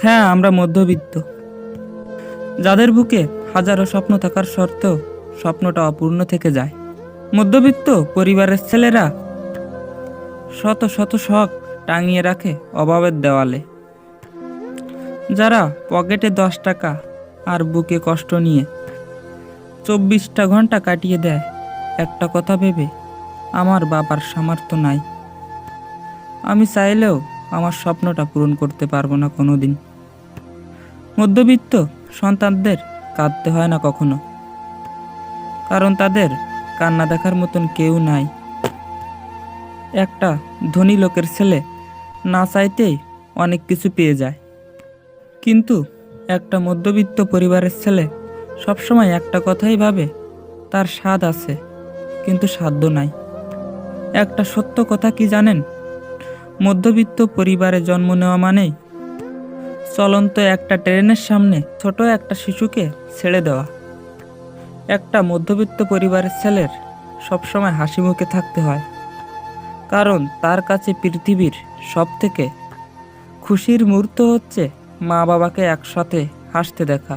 হ্যাঁ, আমরা মধ্যবিত্ত, যাদের বুকে হাজারো স্বপ্ন থাকার সত্ত্বেও স্বপ্নটা অপূর্ণ থেকে যায়। মধ্যবিত্ত পরিবারের ছেলেরা শত শত শখ টাঙিয়ে রাখে অভাবের দেওয়ালে। যারা পকেটে 10 টাকা আর বুকে কষ্ট নিয়ে 24টা ঘন্টা কাটিয়ে দেয় একটা কথা ভেবে, আমার বাবার সামর্থ্য নাই, আমি চাইলেও আমার স্বপ্নটা পূরণ করতে পারবো না কোনোদিন। মধ্যবিত্ত সন্তানদের কাঁদতে হয় না কখনো, কারণ তাদের কান্না দেখার মতন কেউ নাই। একটা ধনী লোকের ছেলে না চাইতেই অনেক কিছু পেয়ে যায়, কিন্তু একটা মধ্যবিত্ত পরিবারের ছেলে সবসময় একটা কথাই ভাবে, তার স্বাদ আছে কিন্তু সাধ্য নাই। একটা সত্য কথা কি জানেন? মধ্যবিত্ত পরিবারে জন্ম নেওয়া মানেই চলন্ত একটা ট্রেনের সামনে ছোট একটা শিশুকে ছেড়ে দেওয়া। একটা মধ্যবিত্ত পরিবারের ছেলের সবসময় হাসি মুখে থাকতে হয়, কারণ তার কাছে পৃথিবীর সবথেকে খুশির মুহূর্ত হচ্ছে মা বাবাকে একসাথে হাসতে দেখা।